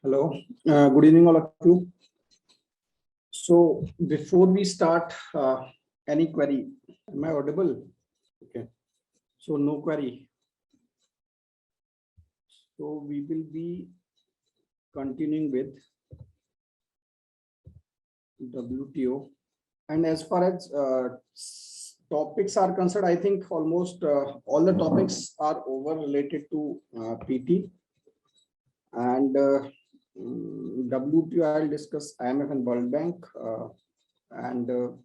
Hello, good evening, all of you. So, before we start, any query? Am I audible? Okay. So, no query. So, we will be continuing with WTO. And as far as topics are concerned, I think almost all the topics are over related to PT. And WTO, I'll discuss IMF and World Bank. And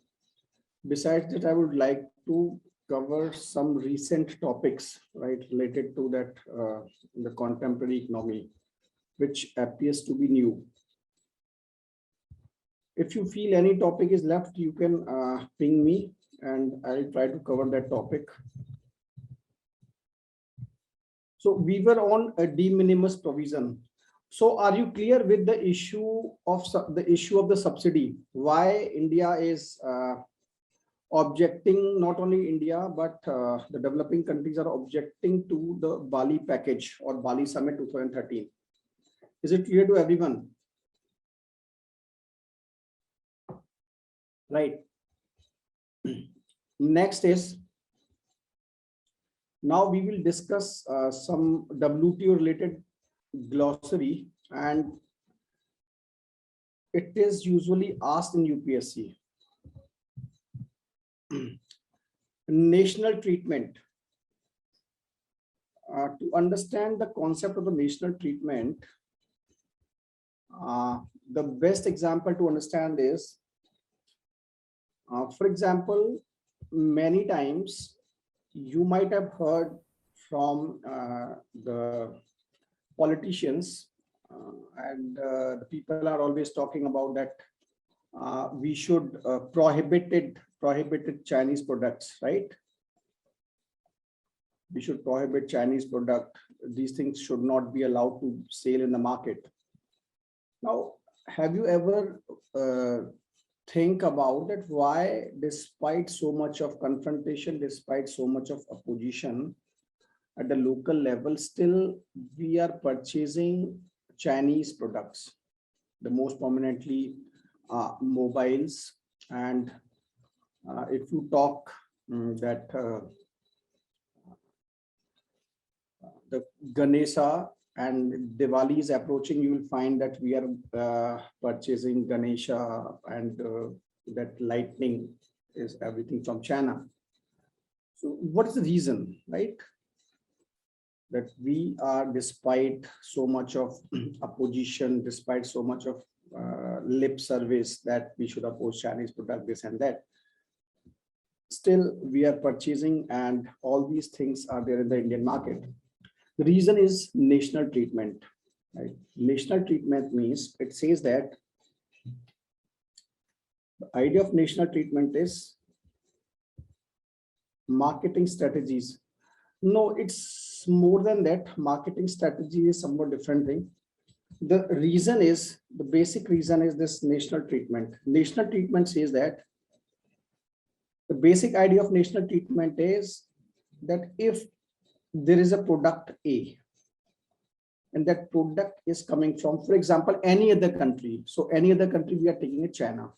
besides that, I would like to cover some recent topics, right, related to that, the contemporary economy, which appears to be new. If you feel any topic is left, you can ping me and I'll try to cover that topic. So we were on a de minimis provision. So are you clear with the issue of the subsidy? Why India is objecting, not only India, but the developing countries are objecting to the Bali package or Bali Summit 2013. Is it clear to everyone? Right. Next is, now we will discuss some WTO related glossary, and it is usually asked in UPSC. National treatment. To understand the concept of the national treatment, the best example to understand is, for example, many times you might have heard from the politicians, and the people are always talking about that we should prohibited Chinese products, right? We should prohibit Chinese product. These things should not be allowed to sell in the market. Now, have you ever think about that? Why, despite so much of confrontation, despite so much of opposition at the local level, still we are purchasing Chinese products, the most prominently mobiles, and if you talk that the Ganesha and Diwali is approaching, you will find that we are purchasing Ganesha, and that lightning is everything from China. So what is the reason, right? That we are, despite so much of opposition, despite so much of lip service that we should oppose Chinese product, this and that, still we are purchasing, and all these things are there in the Indian market. The reason is national treatment, right? National treatment means, it says that the idea of national treatment is marketing strategies. No, it's more than that. Marketing strategy is somewhat different thing. The reason is, the basic reason is this national treatment. National treatment says that the basic idea of national treatment is that if there is a product A, and that product is coming from, for example, any other country. So any other country, we are taking it China.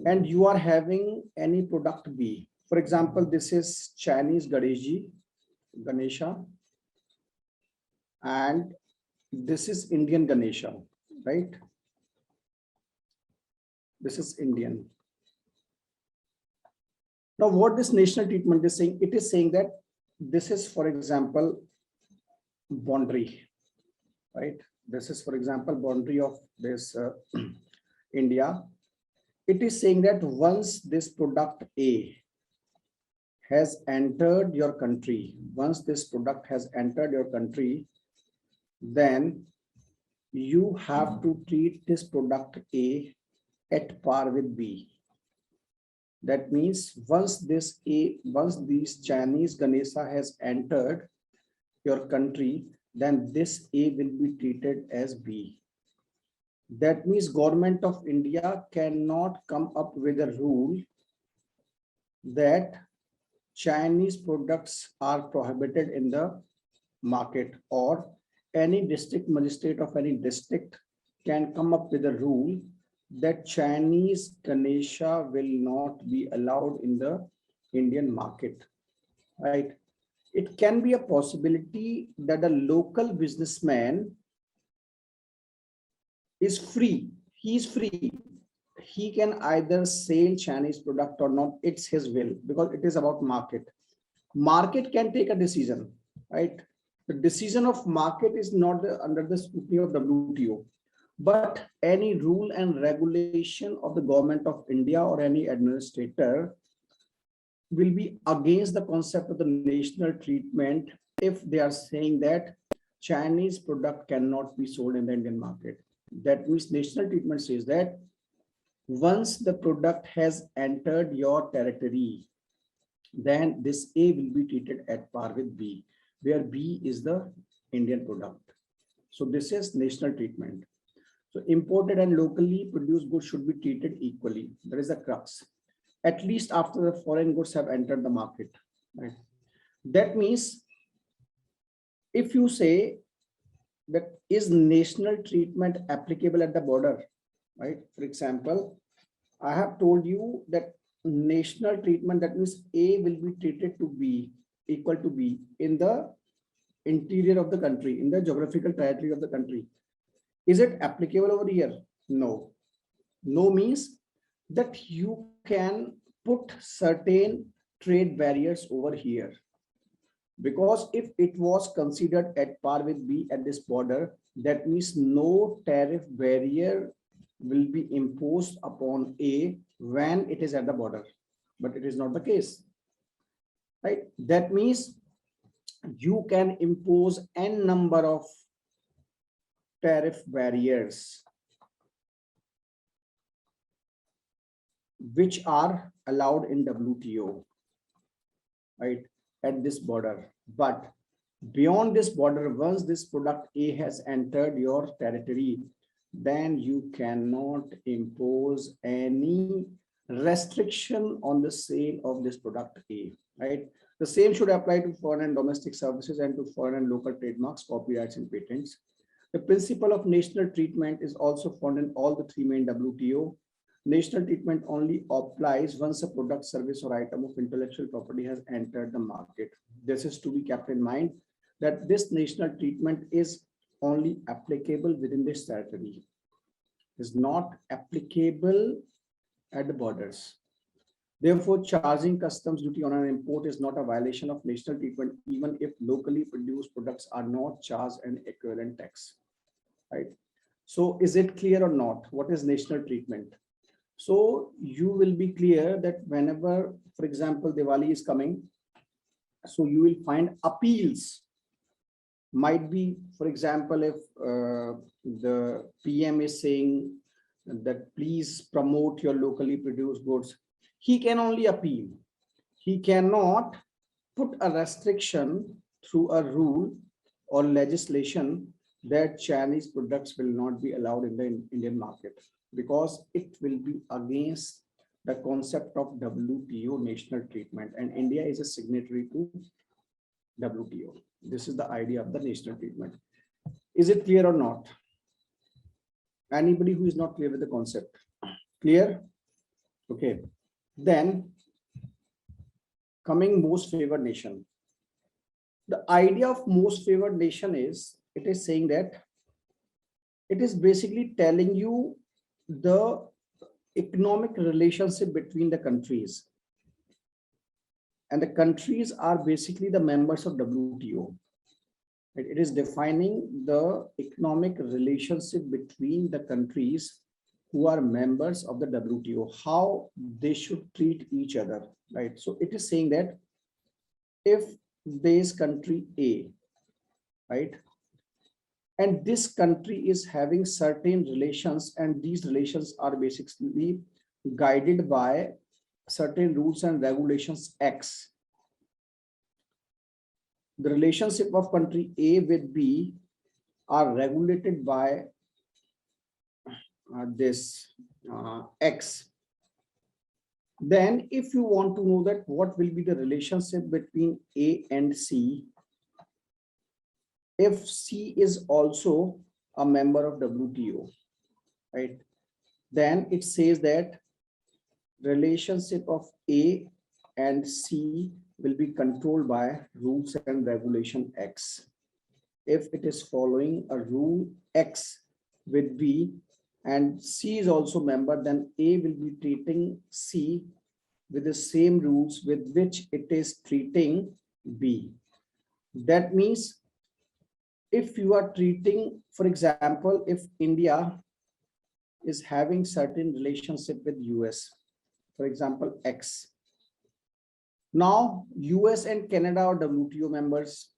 And you are having any product B. For example, this is Chinese Ganesha, and this is Indian Ganesha, right? This is Indian. Now, what this national treatment is saying, it is saying that this is, for example, boundary, right? This is, for example, boundary of this India. It is saying that once this product A has entered your country, once this product has entered your country, then you have to treat this product A at par with B. That means once this Chinese Ganesha has entered your country, then this A will be treated as B. That means government of India cannot come up with a rule that Chinese products are prohibited in the market, or any district magistrate of any district can come up with a rule that Chinese Ganesha will not be allowed in the Indian market, right? It can be a possibility that a local businessman is free. He's free. He can either sell Chinese product or not. It's his will, because it is about market. Market can take a decision, right? The decision of market is not under the scrutiny of WTO, but any rule and regulation of the government of India or any administrator will be against the concept of the national treatment if they are saying that Chinese product cannot be sold in the Indian market. That means national treatment says that once the product has entered your territory, then this A will be treated at par with B, where B is the Indian product. So this is national treatment. So imported and locally produced goods should be treated equally. That is the crux, at least after the foreign goods have entered the market, right? That means if you say that is national treatment applicable at the border, right? For example, I have told you that national treatment, that means A will be treated to B, equal to B in the interior of the country, in the geographical territory of the country. Is it applicable over here? No. No means that you can put certain trade barriers over here, because if it was considered at par with B at this border, that means no tariff barrier will be imposed upon A when it is at the border, but it is not the case, right? That means you can impose n number of tariff barriers which are allowed in WTO, right, at this border. But beyond this border, once this product A has entered your territory, then you cannot impose any restriction on the sale of this product A, right? The same should apply to foreign and domestic services and to foreign and local trademarks, copyrights, and patents. The principle of national treatment is also found in all the three main WTO. National treatment only applies once a product, service, or item of intellectual property has entered the market. This is to be kept in mind, that this national treatment is only applicable within this territory. It is not applicable at the borders. Therefore, charging customs duty on an import is not a violation of national treatment, even if locally produced products are not charged an equivalent tax, right? So is it clear or not? What is national treatment? So you will be clear that whenever, for example, Diwali is coming, so you will find appeals. Might be, for example, if the PM is saying that please promote your locally produced goods, he can only appeal. He cannot put a restriction through a rule or legislation that Chinese products will not be allowed in the Indian market, because it will be against the concept of WTO national treatment, and India is a signatory to WTO. This is the idea of the national treatment. Is it clear or not? Anybody who is not clear with the concept? Clear? Okay. Then coming most favored nation. The idea of most favored nation is, it is saying that it is basically telling you the economic relationship between the countries, and the countries are basically the members of WTO. It is defining the economic relationship between the countries who are members of the WTO, how they should treat each other, right? So it is saying that if there is country A, right, and this country is having certain relations, and these relations are basically guided by certain rules and regulations X. The relationship of country A with B are regulated by this X. Then if you want to know that what will be the relationship between A and C, if C is also a member of WTO, right? Then it says that relationship of A and C will be controlled by rules and regulation X. If it is following a rule X with B and C is also member, then A will be treating C with the same rules with which it is treating B. That means if you are treating, for example, if India is having certain relationship with US, for example, X. Now, US and Canada are WTO members.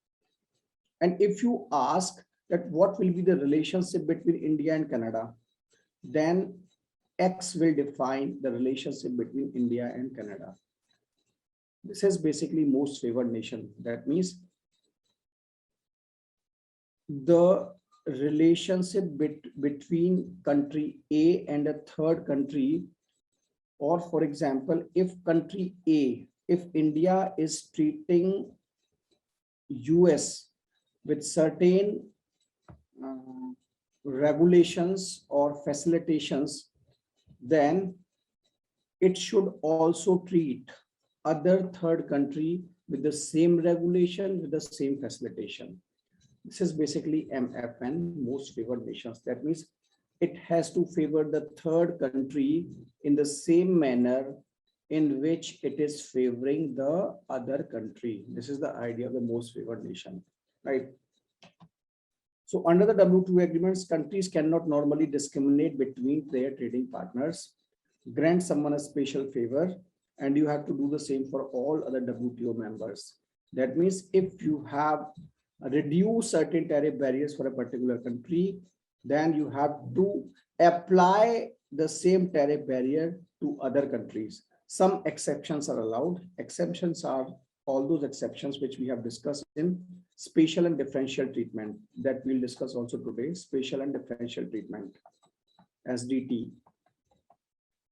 And if you ask that what will be the relationship between India and Canada, then X will define the relationship between India and Canada. This is basically most favored nation. That means the relationship between country A and a third country, or for example, if country A, if India is treating US with certain regulations or facilitations, then it should also treat other third country with the same regulation, with the same facilitation. This is basically MFN, most favored nations. That means it has to favor the third country in the same manner in which it is favoring the other country. This is the idea of the most favored nation, right? So under the WTO agreements, countries cannot normally discriminate between their trading partners, grant someone a special favor, and you have to do the same for all other WTO members. That means if you have reduced certain tariff barriers for a particular country, then you have to apply the same tariff barrier to other countries. Some exceptions are allowed. Exceptions are all those exceptions which we have discussed in spatial and differential treatment that we'll discuss also today, spatial and differential treatment, SDT.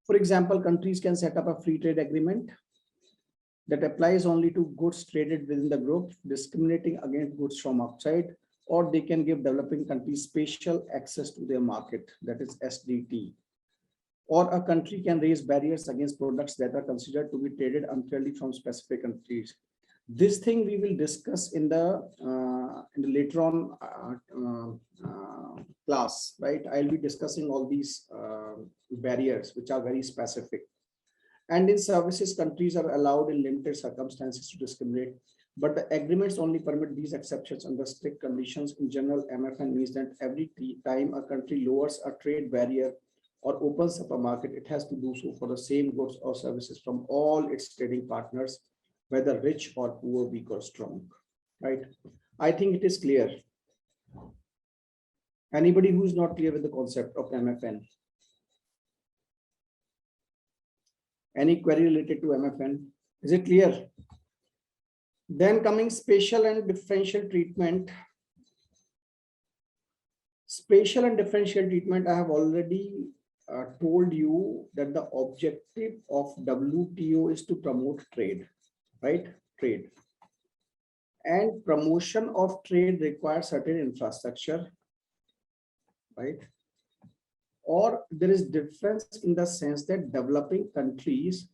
For example, countries can set up a free trade agreement that applies only to goods traded within the group, discriminating against goods from outside, or they can give developing countries special access to their market, that is SDT. Or a country can raise barriers against products that are considered to be traded unfairly from specific countries. This thing we will discuss in the later on class, right? I'll be discussing all these barriers which are very specific. And in services, countries are allowed in limited circumstances to discriminate, but the agreements only permit these exceptions under strict conditions. In general, MFN means that every time a country lowers a trade barrier or opens up a market, it has to do so for the same goods or services from all its trading partners, whether rich or poor, weak or strong, right? I think it is clear. Anybody who is not clear with the concept of MFN? Any query related to MFN? Is it clear? Then coming spatial and differential treatment. Spatial and differential treatment, I have already told you that the objective of WTO is to promote trade, right? Trade. And promotion of trade requires certain infrastructure, right? Or there is difference in the sense that developing countries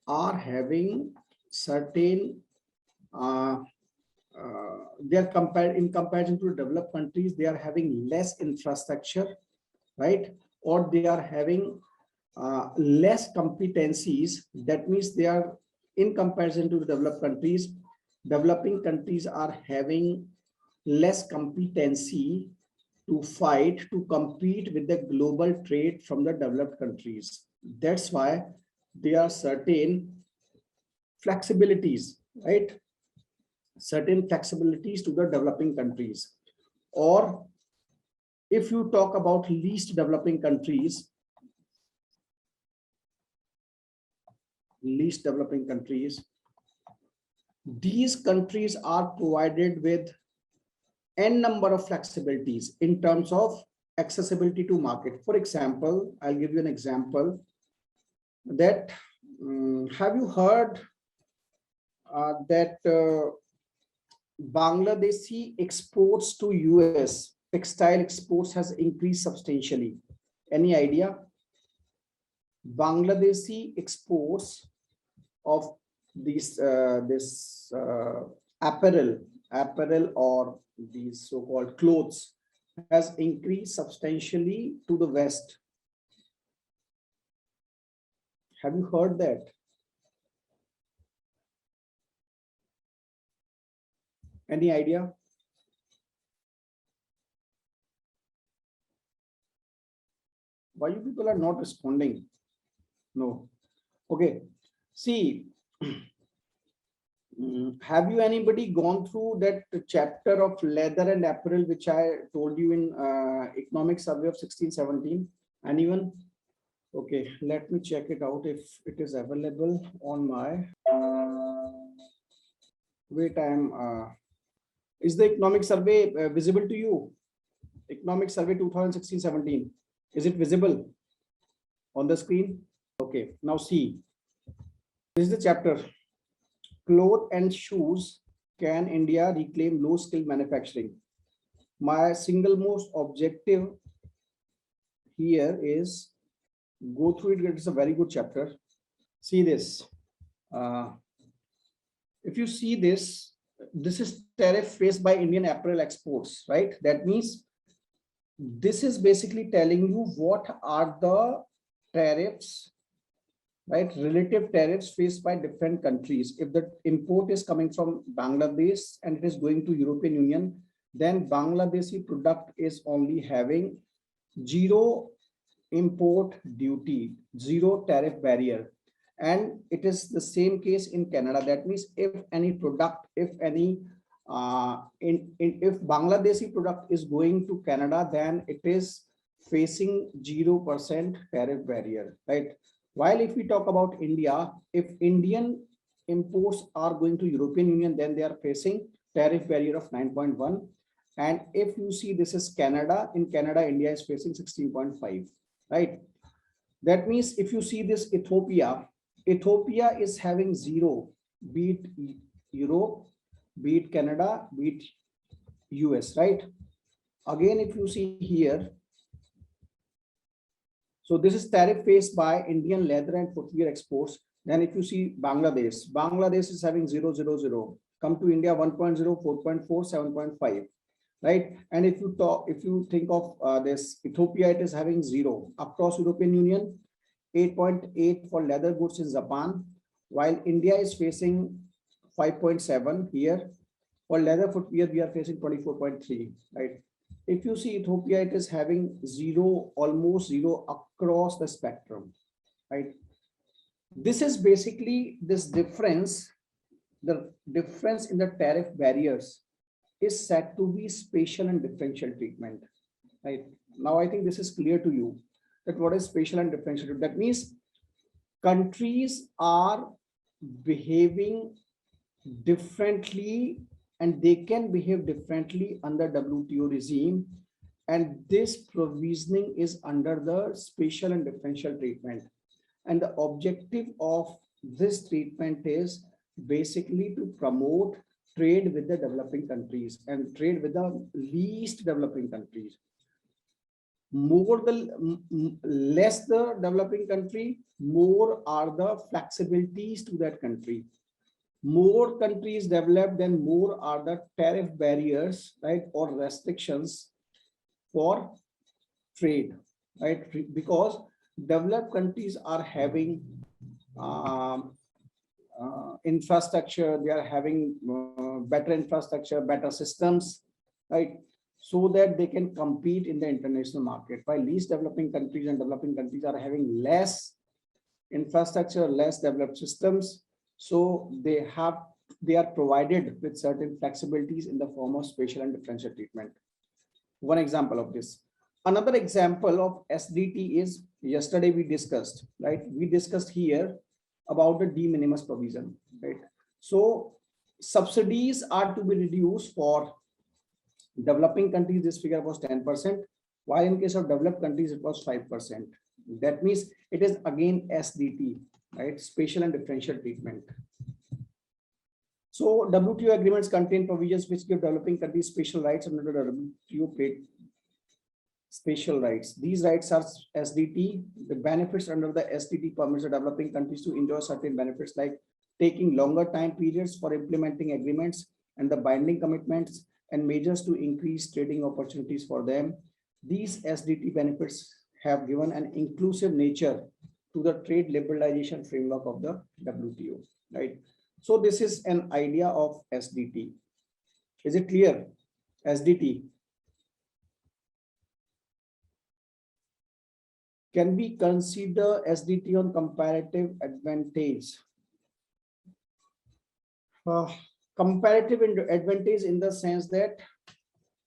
are having certain they are compared in comparison to developed countries, they are having less infrastructure, right? Or they are having less competencies. That means they are, in comparison to developed countries, developing countries are having less competency to fight, to compete with the global trade from the developed countries. That's why there are certain flexibilities, right? Certain flexibilities to the developing countries. Or if you talk about least developing countries, these countries are provided with n number of flexibilities in terms of accessibility to market. For example, I'll give you an example that have you heard that Bangladeshi exports to US, textile exports has increased substantially. Any idea? Bangladeshi exports of these apparel or these so-called clothes has increased substantially to the West. Have you heard that? Any idea? Why you people are not responding? No. Okay. See, have you anybody gone through that chapter of leather and apparel which I told you in economic survey of 1617? Anyone? Okay, let me check it out if it is available on my wait. Is the economic survey visible to you? Economic survey 2016-17. Is it visible on the screen? Okay, now see. This is the chapter. Clothes and shoes. Can India reclaim low skill manufacturing? My single most objective here is go through it. It's a very good chapter. See this. If you see this, this is tariff faced by Indian apparel exports, right? That means this is basically telling you what are the tariffs, right? Relative tariffs faced by different countries. If the import is coming from Bangladesh and it is going to European Union, then Bangladeshi product is only having zero import duty, zero tariff barrier. And it is the same case in Canada. That means if any product, if Bangladeshi product is going to Canada, then it is facing 0% tariff barrier, right? While if we talk about India, if Indian imports are going to European Union, then they are facing tariff barrier of 9.1. And if you see this is Canada, in Canada, India is facing 16.5, right? That means if you see this Ethiopia is having zero, be it Europe, be it Canada, be it US, right? Again, if you see here, so this is tariff faced by Indian leather and footwear exports. Then if you see Bangladesh is having 0, 0, 0. Come to India 1.0, 4.4, 7.5, right? And if you think of this Ethiopia, it is having 0 across European Union, 8.8 for leather goods in Japan, while India is facing 5.7 here. For leather footwear, we are facing 24.3, right? If you see Ethiopia, it is having 0, almost 0 across the spectrum, right? This is basically this difference, the difference in the tariff barriers is said to be spatial and differential treatment, right? Now, I think this is clear to you that what is spatial and differential treatment. That means countries are behaving differently and they can behave differently under WTO regime. And this provisioning is under the spatial and differential treatment. And the objective of this treatment is basically to promote trade with the developing countries and trade with the least developing countries. Less the developing country, more are the flexibilities to that country. More countries develop, then more are the tariff barriers, right, or restrictions for trade, right? Because developed countries are having infrastructure, they are having better infrastructure, better systems, right? So that they can compete in the international market. While least developing countries and developing countries are having less infrastructure, less developed systems. So they are provided with certain flexibilities in the form of spatial and differential treatment. One example of this. Another example of SDT is yesterday we discussed, right? We discussed here about the de minimis provision, right? So subsidies are to be reduced for developing countries. This figure was 10%, while in case of developed countries, it was 5%. That means it is again SDT, right? Spatial and differential treatment. So WTO agreements contain provisions which give developing countries special rights under the WTO plate special rights. These rights are SDT. The benefits under the SDT permits the developing countries to enjoy certain benefits like taking longer time periods for implementing agreements and the binding commitments and measures to increase trading opportunities for them. These SDT benefits have given an inclusive nature to the trade liberalization framework of the WTO, right? So this is an idea of SDT. Is it clear? SDT. Can we consider SDT on comparative advantage? Comparative advantage in the sense that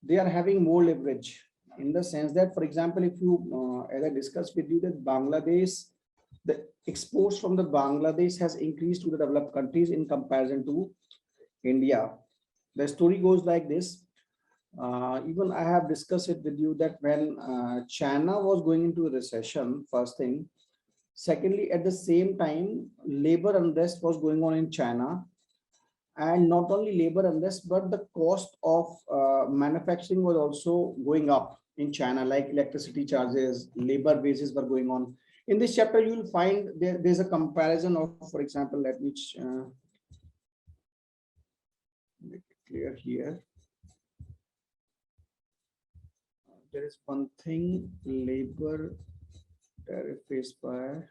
they are having more leverage. In the sense that, for example, if you, as I discussed with you, that Bangladesh, the exports from the Bangladesh has increased to the developed countries in comparison to India. The story goes like this. Even I have discussed it with you that when China was going into a recession, first thing. Secondly, at the same time, labor unrest was going on in China. And not only labor unrest, but the cost of manufacturing was also going up in China, like electricity charges, labor wages were going on. In this chapter, you will find there's a comparison of, for example, let me make it clear here. There is one thing, labor tariff faced by.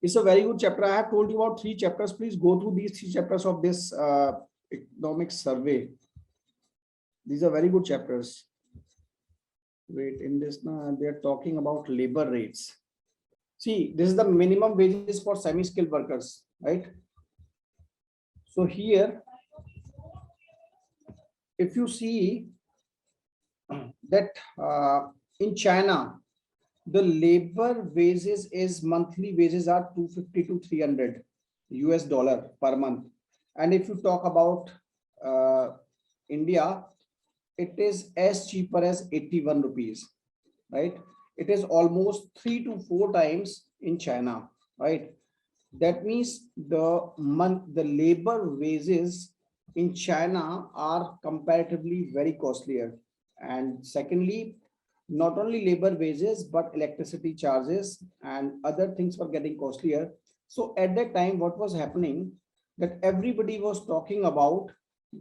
It's a very good chapter. I have told you about 3 chapters. Please go through these 3 chapters of this economic survey. These are very good chapters. Wait, in this now they are talking about labor rates. See, this is the minimum wages for semi-skilled workers, right? So here, if you see that in China, the labor wages is monthly wages are 250 to 300 US dollar per month. And if you talk about India, it is as cheaper as 81 rupees, right? It is almost 3 to 4 times in China, right? That means the labor wages in China are comparatively very costlier. And secondly, not only labor wages, but electricity charges and other things were getting costlier. So at that time, what was happening, that everybody was talking about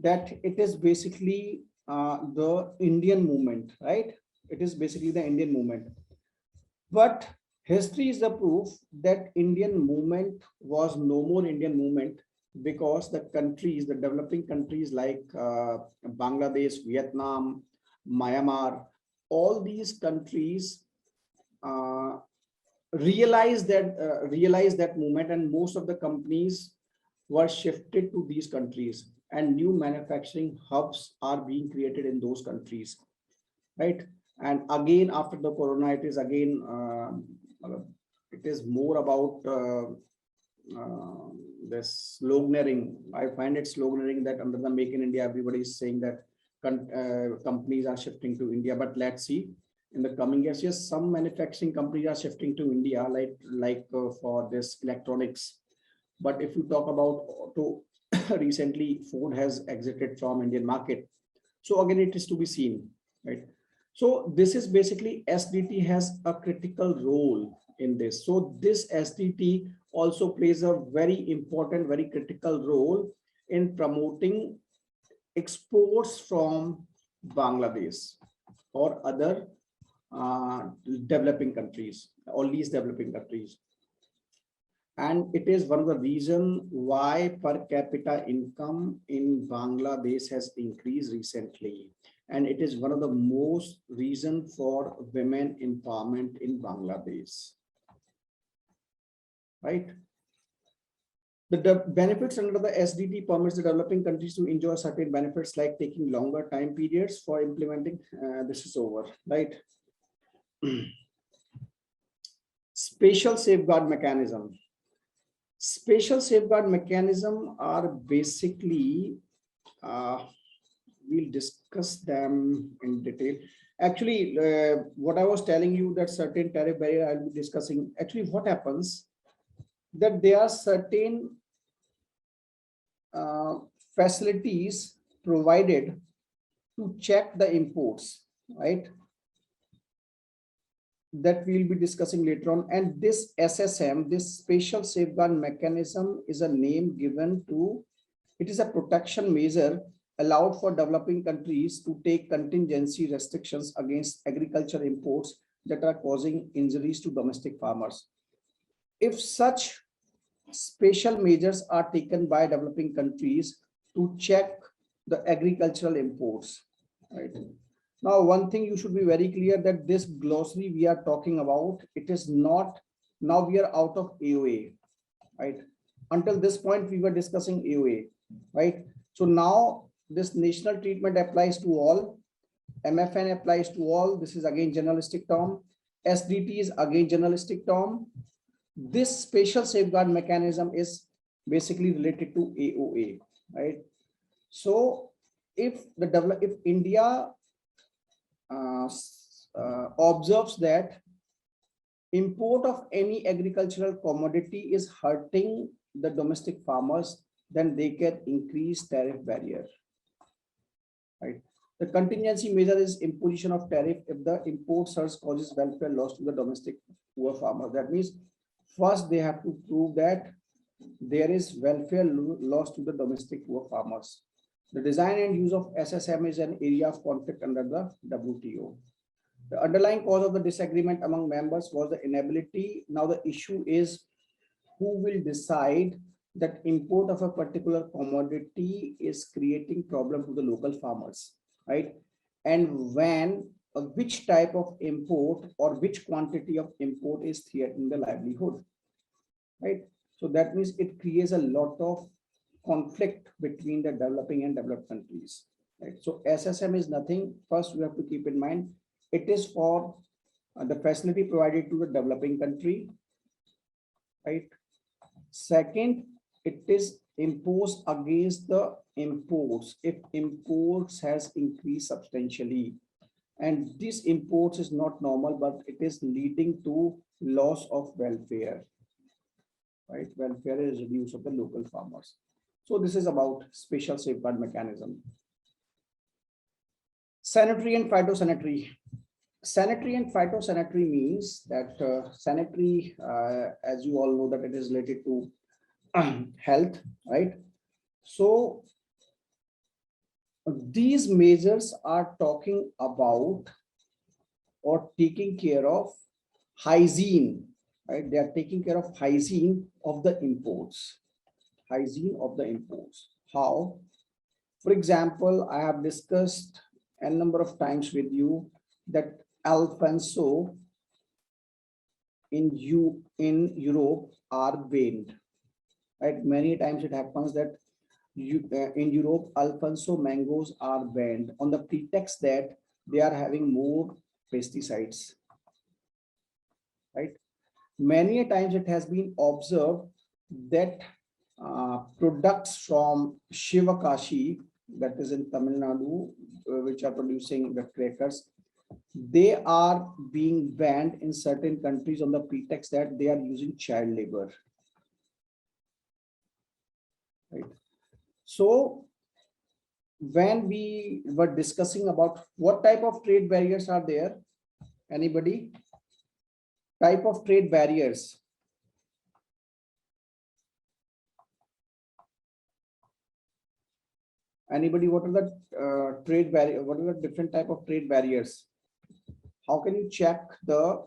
that it is basically the Indian movement, right? It is basically the Indian movement. But history is the proof that Indian movement was no more Indian movement, because the countries, the developing countries like Bangladesh, Vietnam, Myanmar, all these countries realized that movement, and most of the companies were shifted to these countries, and new manufacturing hubs are being created in those countries, right? And again, after the corona, it is again it is more about this sloganeering. I find it sloganeering that under the Make in India, everybody is saying that companies are shifting to India. But let's see in the coming years. Yes, some manufacturing companies are shifting to India, like for this electronics. But if you talk about auto, recently Ford has exited from Indian market. So again, it is to be seen, right? So this is basically SDT has a critical role in this. So this SDT also plays a very important, very critical role in promoting exports from Bangladesh or other developing countries, or least developing countries. And it is one of the reasons why per capita income in Bangladesh has increased recently. And it is one of the most reason for women empowerment in Bangladesh, right? The benefits under the SDT permits the developing countries to enjoy certain benefits like taking longer time periods for implementing. This is over, right? Special safeguard mechanism. Special safeguard mechanism are basically, we'll discuss them in detail. Actually, what I was telling you, that certain tariff barrier I'll be discussing. Actually, what happens that there are certain facilities provided to check the imports, right? That we'll be discussing later on. And this SSM, this special safeguard mechanism, is a name given to, it is a protection measure allowed for developing countries to take contingency restrictions against agriculture imports that are causing injuries to domestic farmers. If such special measures are taken by developing countries to check the agricultural imports, right? Now, one thing you should be very clear that this glossary we are talking about, it is not, now we are out of AOA, right? Until this point, we were discussing AOA, right? So now this national treatment applies to all, MFN applies to all. This is again generalistic term. SDT is again generalistic term. This special safeguard mechanism is basically related to AOA, right? So if India observes that import of any agricultural commodity is hurting the domestic farmers, then they can increase tariff barrier, right? The contingency measure is imposition of tariff if the import surge causes welfare loss to the domestic poor farmer. That means first they have to prove that there is welfare loss to the domestic poor farmers. The design and use of SSM is an area of conflict under the WTO. The underlying cause of the disagreement among members was the inability. Now the issue is who will decide that import of a particular commodity is creating problem to the local farmers, right? And when, which type of import or which quantity of import is threatening the livelihood, right? So that means it creates a lot of conflict between the developing and developed countries, right? So SSM is nothing, first we have to keep in mind, it is for the facility provided to the developing country, right? Second, it is imposed against the imports if imports has increased substantially, and this imports is not normal, but it is leading to loss of welfare, right? Welfare is reduced of the local farmers. So this is about special safeguard mechanism. Sanitary and phytosanitary. Sanitary and phytosanitary means that sanitary, as you all know, that it is related to health, right? So these measures are talking about or taking care of hygiene, right? They are taking care of hygiene of the imports. Hygiene of the imports. How? For example, I have discussed a number of times with you that Alfonso in Europe are banned, right? Many times it happens that in Europe, Alfonso mangoes are banned on the pretext that they are having more pesticides, right? Many times it has been observed that products from Shivakashi, that is in Tamil Nadu, which are producing the crackers, they are being banned in certain countries on the pretext that they are using child labor, right? So when we were discussing about what type of trade barriers are there, anybody? Type of trade barriers. Anybody, what are the trade barrier? What are the different type of trade barriers? How can you check the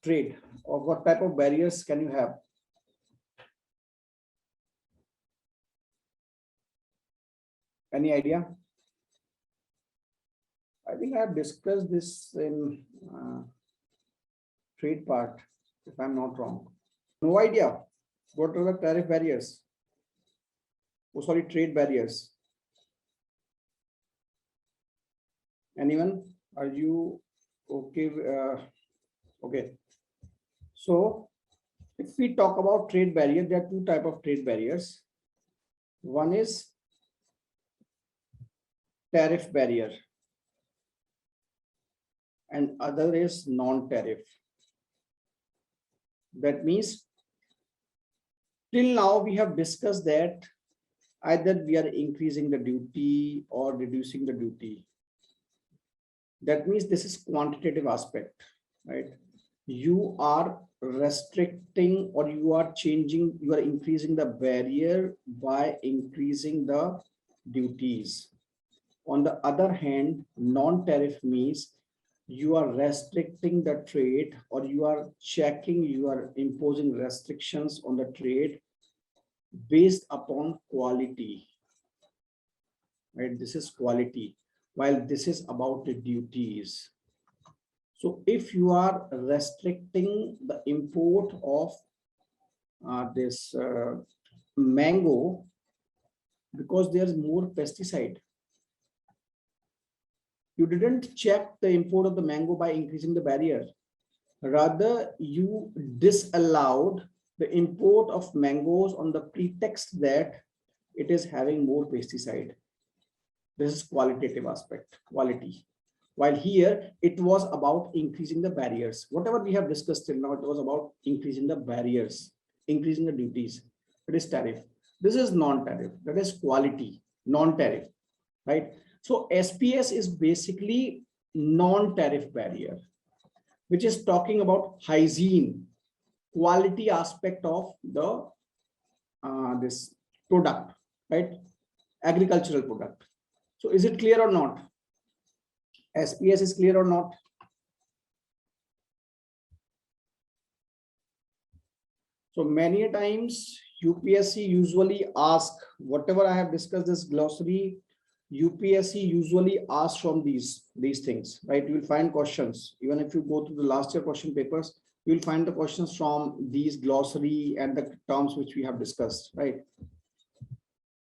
trade, or what type of barriers can you have? Any idea? I think I have discussed this in trade part, if I'm not wrong. No idea. What are the tariff barriers? Oh, sorry, trade barriers. Anyone? Are you okay? Okay. So if we talk about trade barrier, there are two types of trade barriers. One is tariff barrier and other is non-tariff. That means till now we have discussed that either we are increasing the duty or reducing the duty. That means this is quantitative aspect, right? You are restricting or you are changing, you are increasing the barrier by increasing the duties. On the other hand, non-tariff means you are restricting the trade, or you are checking, you are imposing restrictions on the trade based upon quality, right? This is quality, while this is about the duties. So if you are restricting the import of this mango because there's more pesticide, you didn't check the import of the mango by increasing the barrier. Rather, you disallowed the import of mangoes on the pretext that it is having more pesticide. This is qualitative aspect, quality. While here, it was about increasing the barriers. Whatever we have discussed till now, it was about increasing the barriers, increasing the duties. It is tariff. This is non-tariff. That is quality, non-tariff, right? So SPS is basically non-tariff barrier, which is talking about hygiene, quality aspect of the this product, right? Agricultural product. So is it clear or not? SPS is clear or not? So many a times UPSC usually ask, whatever I have discussed this glossary, UPSC usually asks from these things, right? You will find questions. Even if you go to the last year question papers, you will find the questions from these glossary and the terms which we have discussed, right?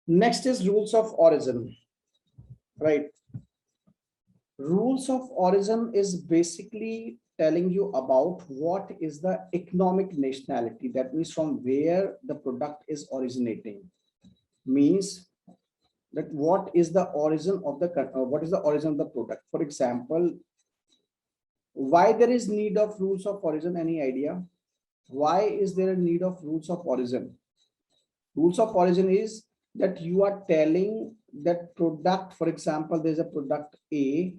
Next is rules of origin, right? Rules of origin is basically telling you about what is the economic nationality. That means from where the product is originating. Means that what is the origin of the product. For example, why there is need of rules of origin? Any idea? Why is there a need of rules of origin? Rules of origin is that you are telling that product, for example, there's a product A,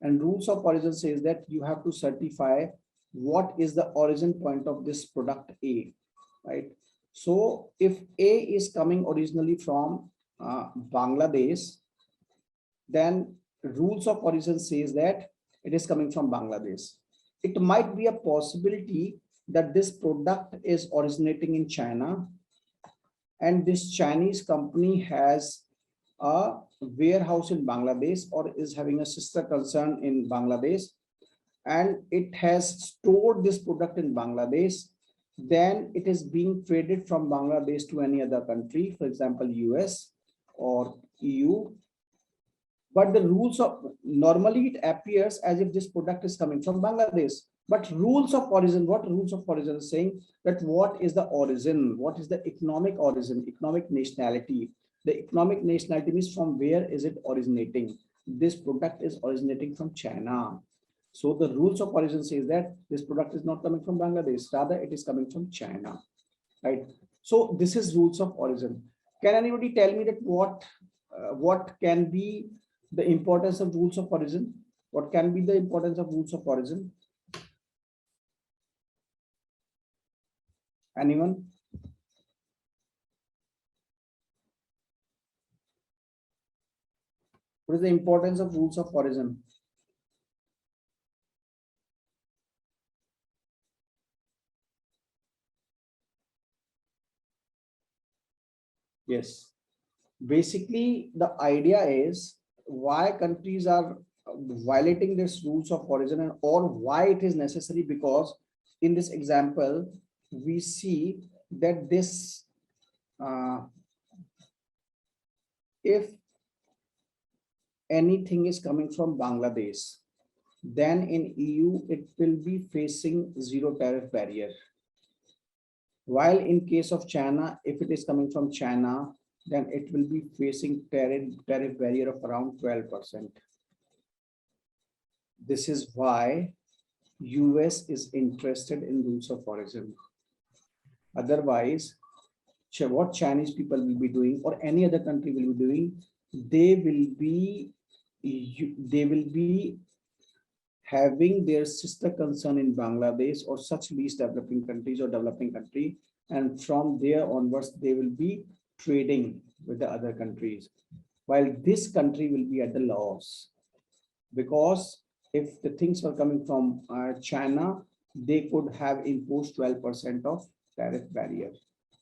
and rules of origin says that you have to certify what is the origin point of this product A, right? So if A is coming originally from Bangladesh, then rules of origin says that it is coming from Bangladesh. It might be a possibility that this product is originating in China, and this Chinese company has a warehouse in Bangladesh or is having a sister concern in Bangladesh, and it has stored this product in Bangladesh. Then it is being traded from Bangladesh to any other country, for example, US or EU. But the rules of, normally it appears as if this product is coming from Bangladesh. But rules of origin, what rules of origin is saying that what is the origin? What is the economic origin, economic nationality? The economic nationality means from where is it originating? This product is originating from China. So the rules of origin says that this product is not coming from Bangladesh, rather it is coming from China, right? So this is rules of origin. Can anybody tell me that what can be the importance of rules of origin? What can be the importance of rules of origin? Anyone? What is the importance of rules of origin? Yes. Basically, the idea is why countries are violating this rules of origin, and or why it is necessary, because in this example, we see that this if anything is coming from Bangladesh, then in EU, it will be facing zero tariff barrier. While in case of China, if it is coming from China, then it will be facing tariff barrier of around 12%. This is why US is interested in rules of origin. Otherwise, what Chinese people will be doing or any other country will be doing, they will be having their sister concern in Bangladesh or such least developing countries or developing country, and from there onwards they will be trading with the other countries, while this country will be at the loss, because if the things were coming from China, they could have imposed 12% of tariff barrier.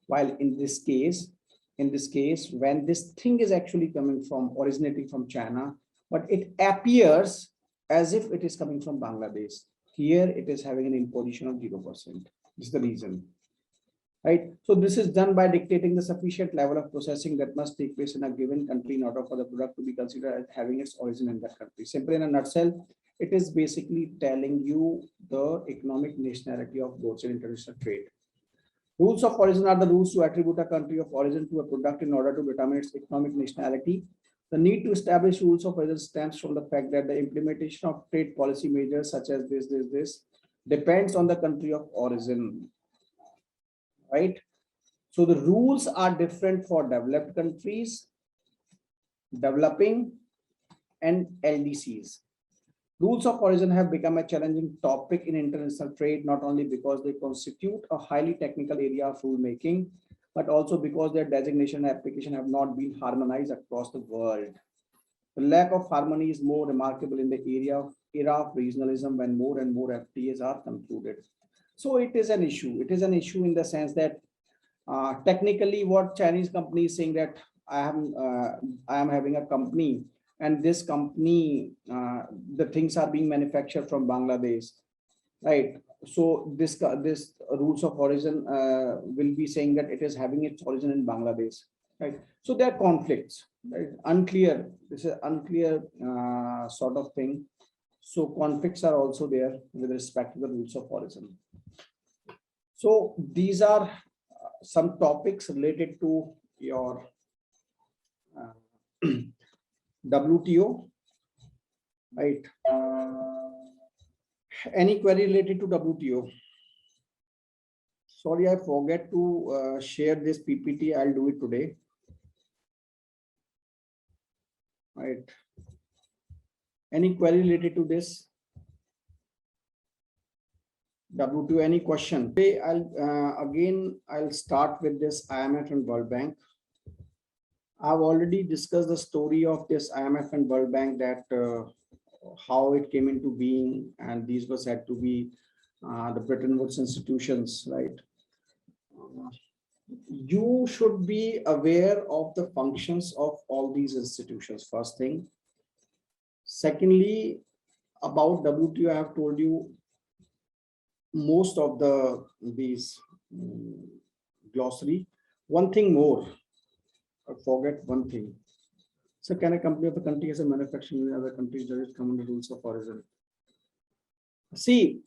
While in this case, when this thing is actually coming from originating from China, but it appears as if it is coming from Bangladesh, here it is having an imposition of 0%. This is the reason. Right. So this is done by dictating the sufficient level of processing that must take place in a given country in order for the product to be considered as having its origin in that country. Simply in a nutshell, it is basically telling you the economic nationality of goods in international trade. Rules of origin are the rules to attribute a country of origin to a product in order to determine its economic nationality. The need to establish rules of origin stems from the fact that the implementation of trade policy measures such as this depends on the country of origin. Right? So the rules are different for developed countries, developing, and LDCs. Rules of origin have become a challenging topic in international trade, not only because they constitute a highly technical area of rulemaking, but also because their designation and application have not been harmonized across the world. The lack of harmony is more remarkable in the era of regionalism, when more and more FTAs are concluded. So it is an issue. It is an issue in the sense that technically what Chinese company is saying that I am having a company, and this company, the things are being manufactured from Bangladesh, right? So this rules of origin will be saying that it is having its origin in Bangladesh, right? So there are conflicts, right? Unclear. This is unclear sort of thing. So conflicts are also there with respect to the rules of origin. So these are some topics related to your WTO, right? Any query related to WTO? Sorry, I forget to share this PPT. I'll do it today. Right. Any query related to this? WTO, any question? Today, I'll start with this IMF and World Bank. I've already discussed the story of this IMF and World Bank, that how it came into being, and these were said to be the Bretton Woods institutions, right? You should be aware of the functions of all these institutions, first thing. Secondly, about WTO, I have told you most of these glossary. One thing more, I forget one thing. So can a company of the country as a manufacturing in other countries, does it come under rules of origin? See,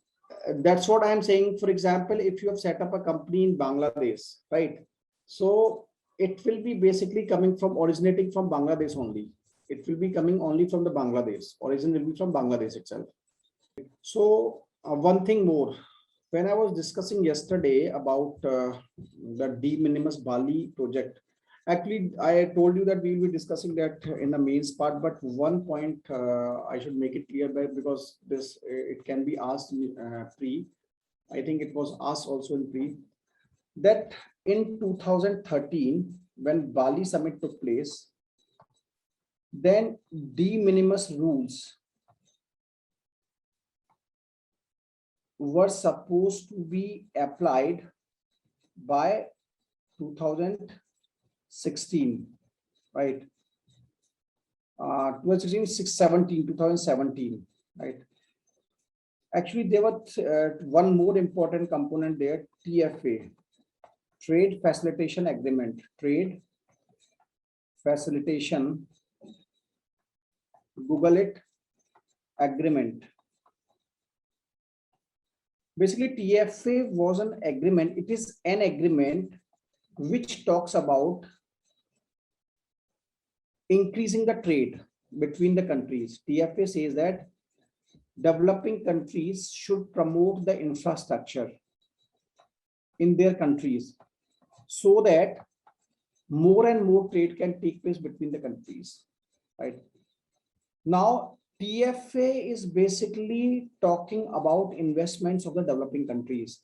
that's what I'm saying. For example, if you have set up a company in Bangladesh, right? So it will be basically originating from Bangladesh only. It will be coming only from the Bangladesh. Origin will be from Bangladesh itself. So one thing more. When I was discussing yesterday about the de minimis Bali project, actually, I told you that we will be discussing that in the mains part, but one point I should make it clear, because this it can be asked pre. I think it was asked also in pre, that in 2013, when Bali summit took place, then de minimis rules were supposed to be applied by 2016, right? 2017, right? Actually, there was one more important component there, TFA, Trade Facilitation Agreement, Trade Facilitation, Google it, agreement. Basically, TFA was an agreement. It is an agreement which talks about increasing the trade between the countries. TFA says that developing countries should promote the infrastructure in their countries so that more and more trade can take place between the countries, right? Now, TFA is basically talking about investments of the developing countries,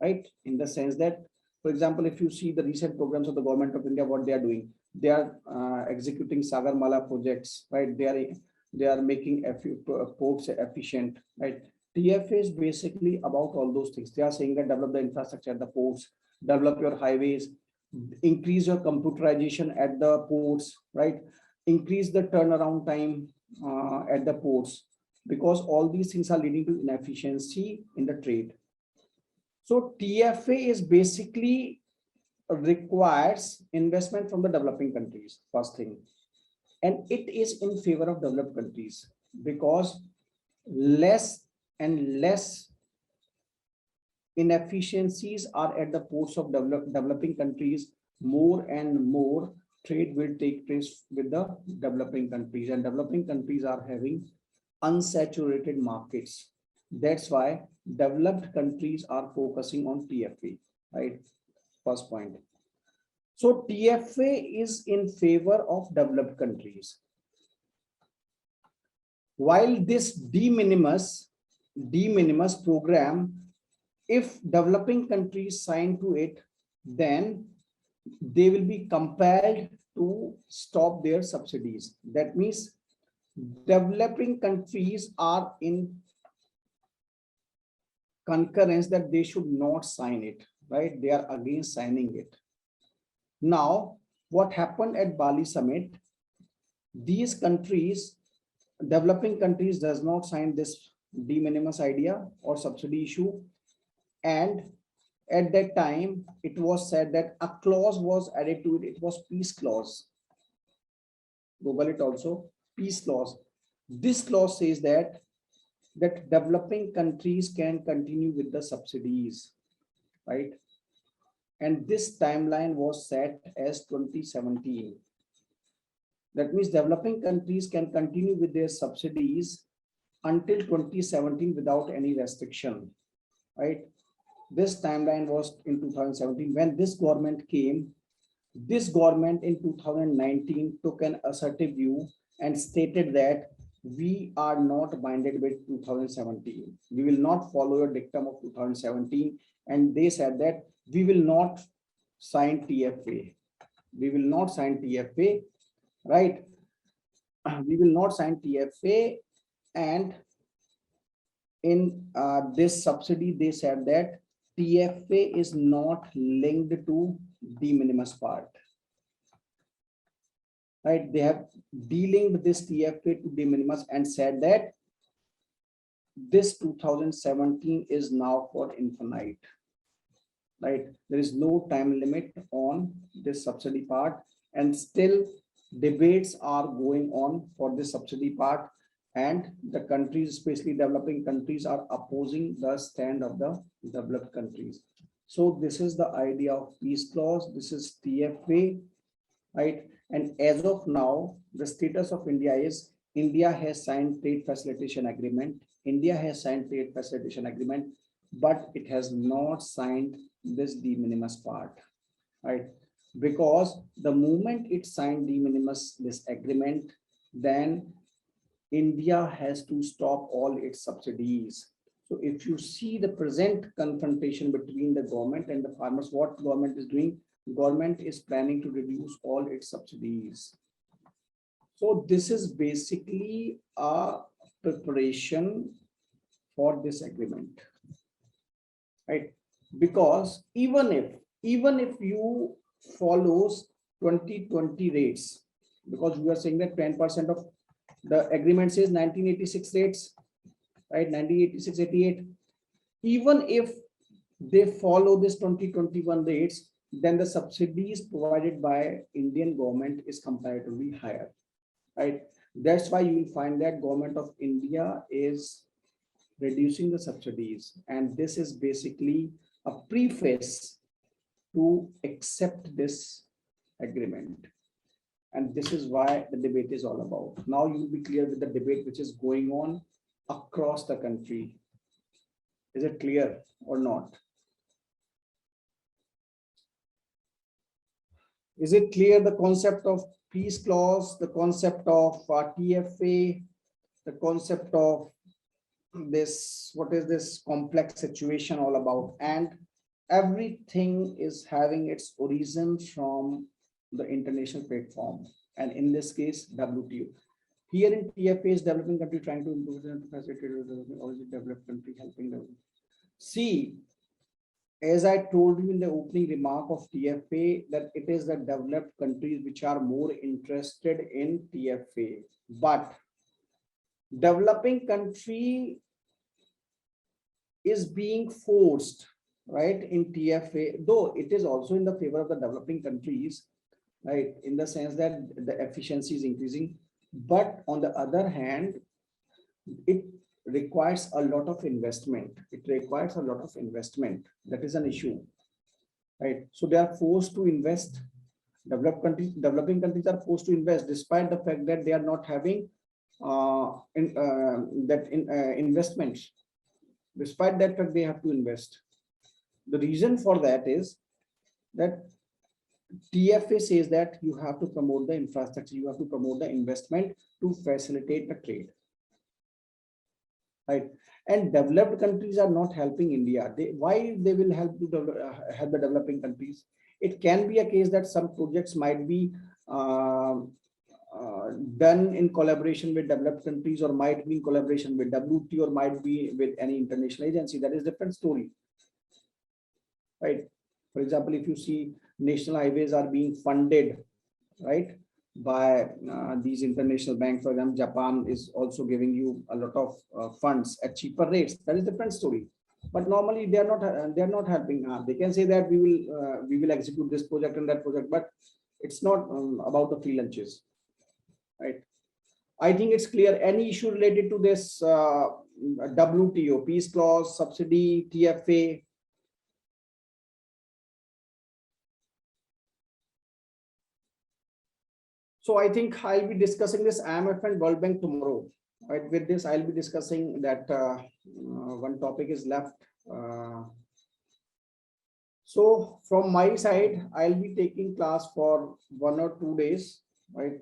right? In the sense that, for example, if you see the recent programs of the government of India, what they are doing, they are executing Sagarmala projects, right? They are making ports efficient, right? TFA is basically about all those things. They are saying that develop the infrastructure at the ports, develop your highways, increase your computerization at the ports, right? Increase the turnaround time at the ports, because all these things are leading to inefficiency in the trade. So TFA is basically requires investment from the developing countries, first thing. And it is in favor of developed countries because less and less inefficiencies are at the ports of developing countries. More and more trade will take place with the developing countries, and developing countries are having unsaturated markets. That's why developed countries are focusing on TFA, right? First point. So TFA is in favor of developed countries. While this de minimis program, if developing countries sign to it, then they will be compelled to stop their subsidies. That means developing countries are in concurrence that they should not sign it, right? They are against signing it. Now, what happened at Bali summit, these countries, developing countries does not sign this de minimis idea or subsidy issue. And at that time, it was said that a clause was added to it. It was peace clause. Google it also, peace clause. This clause says that developing countries can continue with the subsidies, right? And this timeline was set as 2017. That means developing countries can continue with their subsidies until 2017 without any restriction, right? This timeline was in 2017. When this government came, this government in 2019 took an assertive view and stated that we are not binded with 2017. We will not follow your dictum of 2017. And they said that we will not sign TFA. We will not sign TFA, right? We will not sign TFA. And in this subsidy, they said that TFA is not linked to de minimis part, right? They have delinked this TFA to de minimis and said that this 2017 is now for infinite, right? There is no time limit on this subsidy part, and still debates are going on for this subsidy part, and the countries, especially developing countries, are opposing the stand of the developed countries. So this is the idea of peace clause. This is TFA, right? And as of now, the status of India is India has signed trade facilitation agreement. India has signed trade facilitation agreement, but it has not signed this de minimis part, right? Because the moment it signed de minimis this agreement, then India has to stop all its subsidies. So if you see the present confrontation between the government and the farmers, what government is doing? Government is planning to reduce all its subsidies. So this is basically a preparation for this agreement, right? Because even if you follows 2020 rates, because we are saying that 10% of the agreement says 1986 rates, right? 1986, 88. Even if they follow this 2021 rates, then the subsidies provided by Indian government is comparatively higher, right? That's why you will find that government of India is reducing the subsidies, and this is basically a preface to accept this agreement. And this is why the debate is all about. Now you will be clear with the debate which is going on across the country. Is it clear or not? Is it clear the concept of peace clause, the concept of TFA, the concept of this, what is this complex situation all about? And everything is having its origin from the international platform, and in this case, WTO. Here in TFA is developing country trying to improve the facilitate development, or is it developed country helping them? See, as I told you in the opening remark of TFA, that it is the developed countries which are more interested in TFA, but developing country is being forced, right, in TFA, though it is also in the favor of the developing countries, right, in the sense that the efficiency is increasing. But on the other hand, it requires a lot of investment. It requires a lot of investment. That is an issue, right? So they are forced to invest. Developing countries are forced to invest, despite the fact that they are not having investments. Despite that fact, they have to invest. The reason for that is that TFA says that you have to promote the infrastructure, you have to promote the investment to facilitate the trade, right? And developed countries are not helping India. Why they will help to help the developing countries? It can be a case that some projects might be done in collaboration with developed countries, or might be in collaboration with WTO, or might be with any international agency. That is a different story, right? For example, if you see national highways are being funded, right, by these international banks. For example, Japan is also giving you a lot of funds at cheaper rates. That is a different story. But normally they are not helping. They can say that we will execute this project and that project, but it's not about the free lunches, right? I think it's clear. Any issue related to this WTO, peace clause, subsidy, TFA? So I think I'll be discussing this IMF and World Bank tomorrow. Right, with this, I'll be discussing that one topic is left. So from my side, I'll be taking class for 1 or 2 days. Right.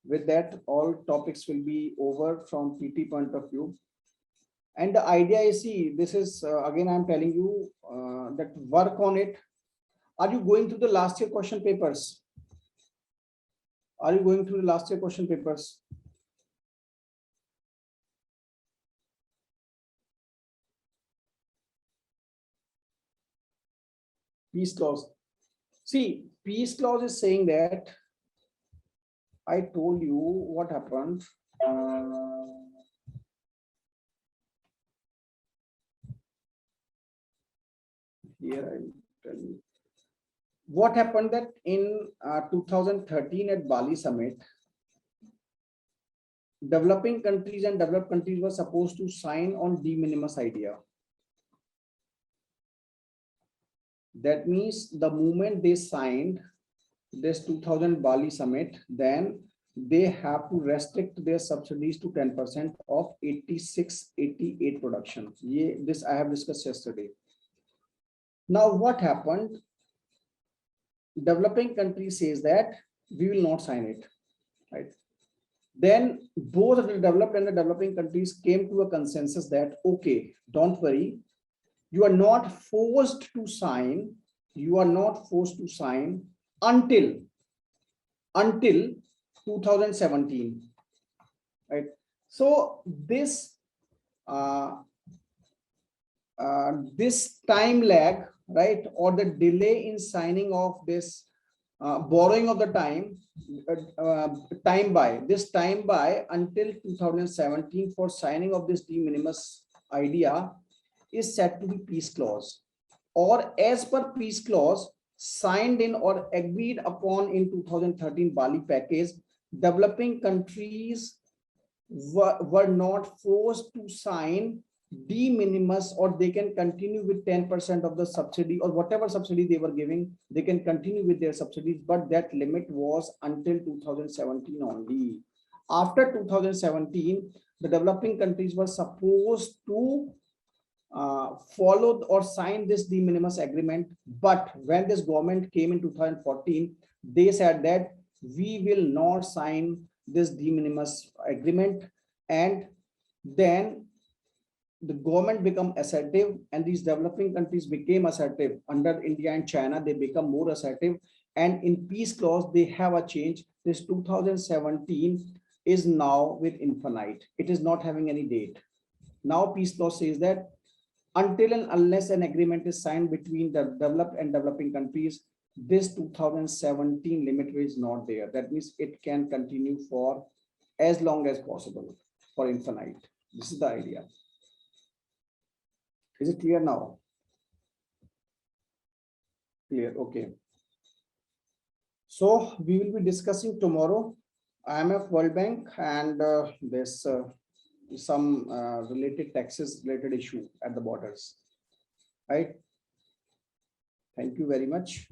With that, all topics will be over from PT point of view. And the idea is, see, this is again, I'm telling you that work on it. Are you going through the last year question papers? Are you going through the last year question papers? Peace clause. See, peace clause is saying that I told you what happened. Here I tell you what happened, that in 2013 at Bali summit, developing countries and developed countries were supposed to sign on de minimis idea. That means the moment they signed this 2000 Bali summit, then they have to restrict their subsidies to 10% of 86-88 production. This I have discussed yesterday. Now what happened? Developing country says that we will not sign it, right? Then both the developed and the developing countries came to a consensus that, okay, don't worry, you are not forced to sign. You are not forced to sign until 2017, right? So this this time lag, right, or the delay in signing of this borrowing of the time by until 2017 for signing of this de minimis idea is said to be peace clause, or as per peace clause signed in or agreed upon in 2013 Bali package, developing countries were not forced to sign de minimis, or they can continue with 10% of the subsidy, or whatever subsidy they were giving, they can continue with their subsidies, but that limit was until 2017 only. After 2017, the developing countries were supposed to follow or sign this de minimis agreement. But when this government came in 2014, they said that we will not sign this de minimis agreement. And then the government become assertive, and these developing countries became assertive under India and China. They become more assertive, and in peace clause they have a change. This 2017 is now with infinite. It is not having any date. Now peace clause says that until and unless an agreement is signed between the developed and developing countries, this 2017 limit is not there. That means it can continue for as long as possible, for infinite. This is the idea. Is it clear now? Clear, okay. So we will be discussing tomorrow IMF, World Bank, and this some related taxes related issue at the borders, right? Thank you very much.